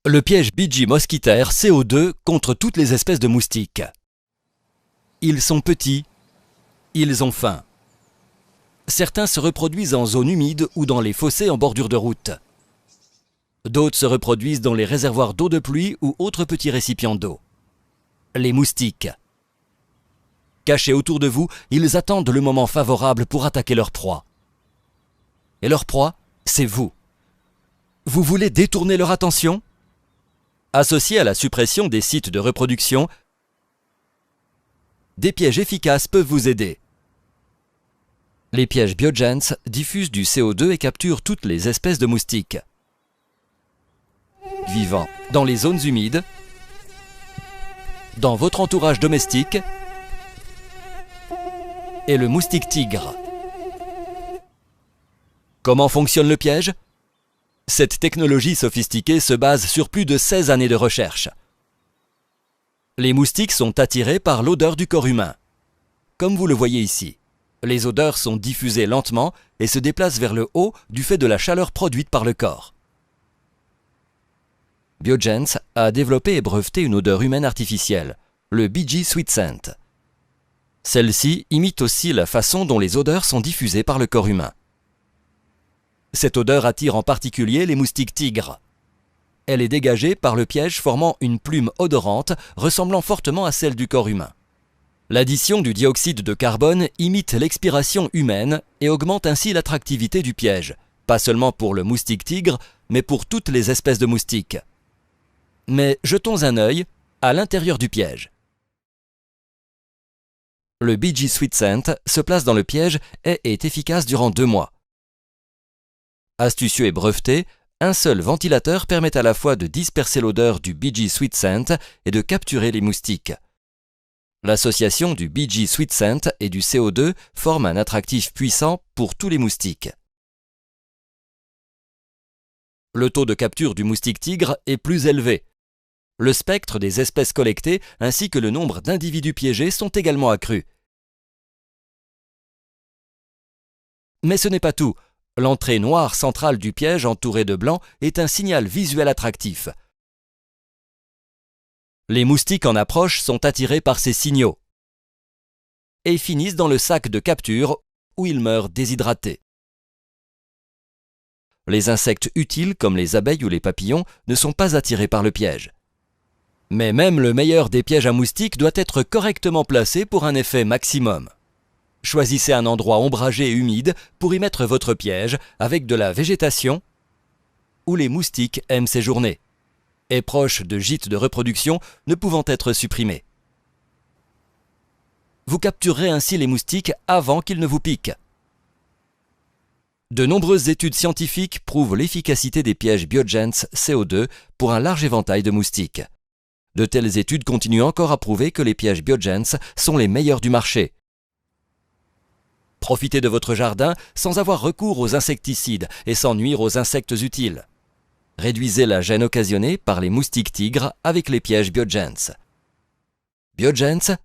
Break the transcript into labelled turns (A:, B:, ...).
A: Le piège BG mosquitaire CO2 contre toutes les espèces de moustiques. Ils sont petits, ils ont faim. Certains se reproduisent en zone humide ou dans les fossés en bordure de route. D'autres se reproduisent dans les réservoirs d'eau de pluie ou autres petits récipients d'eau. Les moustiques. Cachés autour de vous, ils attendent le moment favorable pour attaquer leur proie. Et leur proie, c'est vous. Vous voulez détourner leur attention ? Associés à la suppression des sites de reproduction, des pièges efficaces peuvent vous aider. Les pièges Biogens diffusent du CO2 et capturent toutes les espèces de moustiques vivant dans les zones humides, dans votre entourage domestique et le moustique tigre. Comment fonctionne le piège ? Cette technologie sophistiquée se base sur plus de 16 années de recherche. Les moustiques sont attirés par l'odeur du corps humain. Comme vous le voyez ici, les odeurs sont diffusées lentement et se déplacent vers le haut du fait de la chaleur produite par le corps. Biogens a développé et breveté une odeur humaine artificielle, le BG Sweet Scent. Celle-ci imite aussi la façon dont les odeurs sont diffusées par le corps humain. Cette odeur attire en particulier les moustiques tigres. Elle est dégagée par le piège formant une plume odorante ressemblant fortement à celle du corps humain. L'addition du dioxyde de carbone imite l'expiration humaine et augmente ainsi l'attractivité du piège, pas seulement pour le moustique tigre, mais pour toutes les espèces de moustiques. Mais jetons un œil à l'intérieur du piège. Le BG Sweet Scent se place dans le piège et est efficace durant 2 mois. Astucieux et breveté, un seul ventilateur permet à la fois de disperser l'odeur du BG Sweet Scent et de capturer les moustiques. L'association du BG Sweet Scent et du CO2 forme un attractif puissant pour tous les moustiques. Le taux de capture du moustique tigre est plus élevé. Le spectre des espèces collectées ainsi que le nombre d'individus piégés sont également accrus. Mais ce n'est pas tout. L'entrée noire centrale du piège entourée de blanc est un signal visuel attractif. Les moustiques en approche sont attirés par ces signaux et finissent dans le sac de capture où ils meurent déshydratés. Les insectes utiles comme les abeilles ou les papillons ne sont pas attirés par le piège. Mais même le meilleur des pièges à moustiques doit être correctement placé pour un effet maximum. Choisissez un endroit ombragé et humide pour y mettre votre piège avec de la végétation où les moustiques aiment séjourner et proche de gîtes de reproduction ne pouvant être supprimés. Vous capturerez ainsi les moustiques avant qu'ils ne vous piquent. De nombreuses études scientifiques prouvent l'efficacité des pièges Biogens CO2 pour un large éventail de moustiques. De telles études continuent encore à prouver que les pièges Biogens sont les meilleurs du marché. Profitez de votre jardin sans avoir recours aux insecticides et sans nuire aux insectes utiles. Réduisez la gêne occasionnée par les moustiques tigres avec les pièges Biogens. Biogens,